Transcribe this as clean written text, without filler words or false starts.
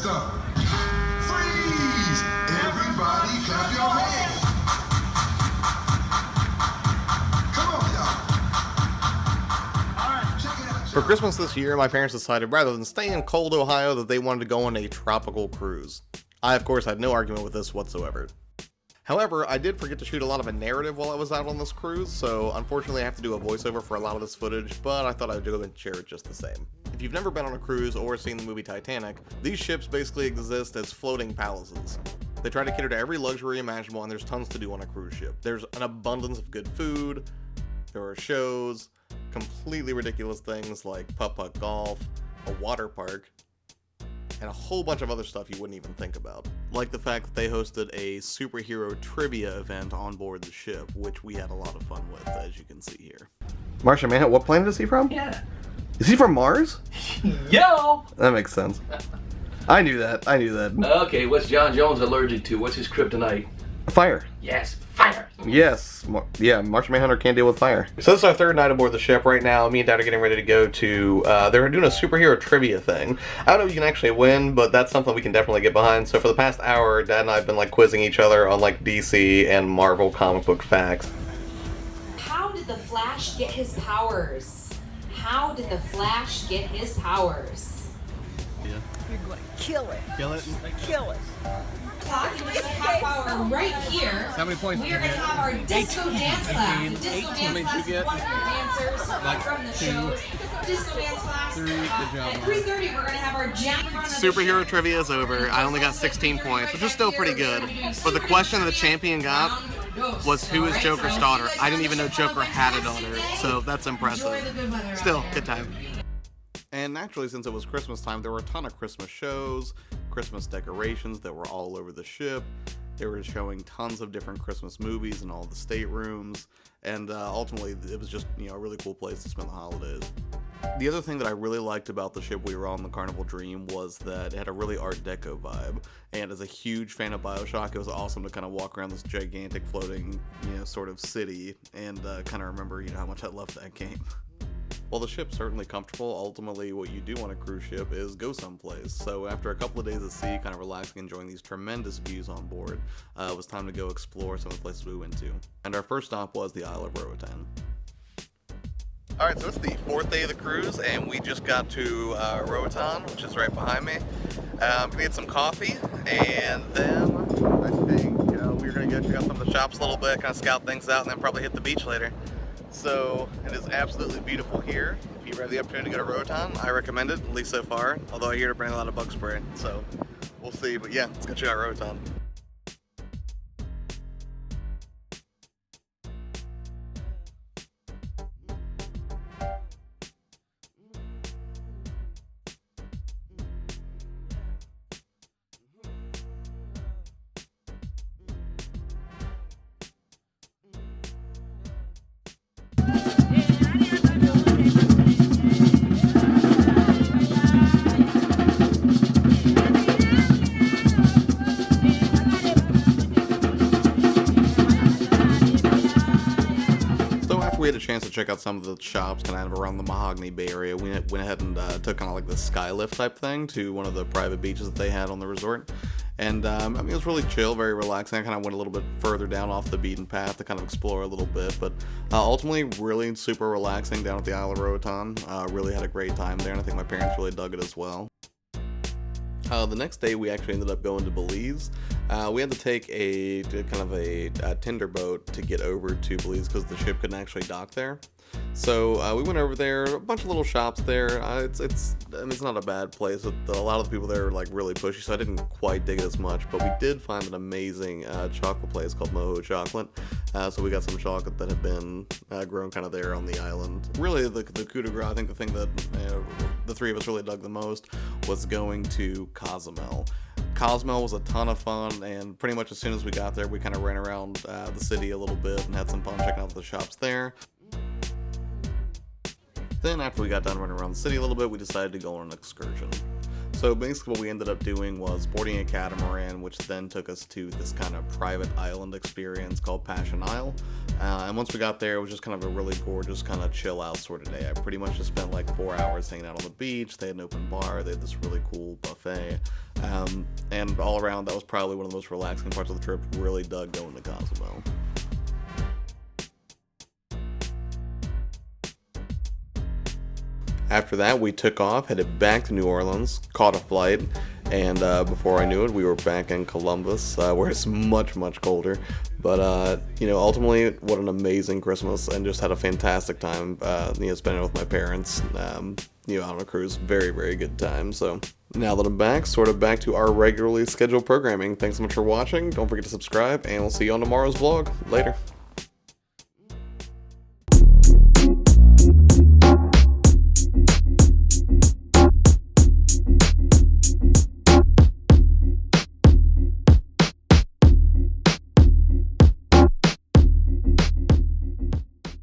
go. Freeze! Everybody clap your hands. Come on, y'all. All right, check it out. For Christmas this year, my parents decided rather than stay in cold Ohio that they wanted to go on a tropical cruise. I, of course, had no argument with this whatsoever. However, I did forget to shoot a lot of a narrative while I was out on this cruise, so unfortunately I have to do a voiceover for a lot of this footage, but I thought I'd go and share it just the same. If you've never been on a cruise or seen the movie Titanic, these ships basically exist as floating palaces. They try to cater to every luxury imaginable, and there's tons to do on a cruise ship. There's an abundance of good food, there are shows, completely ridiculous things like putt-putt golf, a water park, and a whole bunch of other stuff you wouldn't even think about. Like the fact that they hosted a superhero trivia event on board the ship, which we had a lot of fun with, as you can see here. Martian Manhunter, what planet is he from? Yeah. Is he from Mars? Yo! That makes sense. I knew that. Okay, what's John Jones allergic to? What's his kryptonite? Fire. Yes, fire! Yes. Martian Manhunter can't deal with fire. So this is our third night aboard the ship. Right now, me and Dad are getting ready to go to, they're doing a superhero trivia thing. I don't know if you can actually win, but that's something we can definitely get behind. So for the past hour, Dad and I have been like quizzing each other on like DC and Marvel comic book facts. How did the Flash get his powers? How did the Flash get his powers? Yeah. You're going to kill it. Kill it? Kill it. Talking with the half hour right here. How many points We did are you going to get? have our disco dance class. 18, The disco 18. dance class Did you is one of your dancers Like from the 2, shows. Disco dance class. 3, good job, At Mom. 3:30, we're going to have our jam in front of the Superhero ship. trivia is over. I only got 16 points, which is still pretty good. But the question that the champion got was who is Joker's daughter. I didn't even know Joker had a daughter, so that's impressive. Still, good time. And naturally, since it was Christmas time, there were a ton of Christmas shows, Christmas decorations that were all over the ship. They were showing tons of different Christmas movies in all the staterooms, and ultimately, it was just, a really cool place to spend the holidays. The other thing that I really liked about the ship we were on, the Carnival Dream, was that it had a really Art Deco vibe. And as a huge fan of BioShock, it was awesome to kind of walk around this gigantic floating, sort of city and kind of remember, how much I loved that game. While the ship's certainly comfortable, ultimately what you do on a cruise ship is go someplace. So after a couple of days at sea, kind of relaxing, enjoying these tremendous views on board, it was time to go explore some of the places we went to. And our first stop was the Isle of Roatan. Alright, so it's the fourth day of the cruise, and we just got to Roatan, which is right behind me. I'm gonna get some coffee, and then I think we're gonna go check out some of the shops a little bit, kind of scout things out, and then probably hit the beach later. So it is absolutely beautiful here. If you ever have the opportunity to go to Roatan, I recommend it, at least so far. Although I hear to bring a lot of bug spray, so we'll see. But yeah, let's go check out Roatan. We had a chance to check out some of the shops kind of around the Mahogany Bay area. We went ahead and took kind of like the skylift type thing to one of the private beaches that they had on the resort. And it was really chill, very relaxing. I kind of went a little bit further down off the beaten path to kind of explore a little bit, but ultimately really super relaxing down at the Isle of Roatan. Really had a great time there, and I think my parents really dug it as well. The next day we actually ended up going to Belize. We had to take a tender boat to get over to Belize because the ship couldn't actually dock there. So we went over there, a bunch of little shops there. It's not a bad place. A lot of the people there are like really pushy, so I didn't quite dig it as much. But we did find an amazing chocolate place called Moho Chocolate. So we got some chocolate that had been grown kind of there on the island. Really, the coup de grace, I think the thing that the three of us really dug the most was going to Cozumel. Cozumel was a ton of fun, and pretty much as soon as we got there, we kind of ran around the city a little bit and had some fun checking out the shops there. Then after we got done running around the city a little bit, we decided to go on an excursion. So basically what we ended up doing was boarding a catamaran, which then took us to this kind of private island experience called Passion Isle. And once we got there, it was just kind of a really gorgeous kind of chill out sort of day. I pretty much just spent like 4 hours hanging out on the beach. They had an open bar. They had this really cool buffet. And all around, that was probably one of the most relaxing parts of the trip. Really dug going to Cozumel. After that, we took off, headed back to New Orleans, caught a flight, and before I knew it, we were back in Columbus, where it's much, much colder. But, ultimately, what an amazing Christmas, and just had a fantastic time, spending it with my parents, out on a cruise. Very, very good time. So now that I'm back, sort of back to our regularly scheduled programming. Thanks so much for watching. Don't forget to subscribe, and we'll see you on tomorrow's vlog. Later.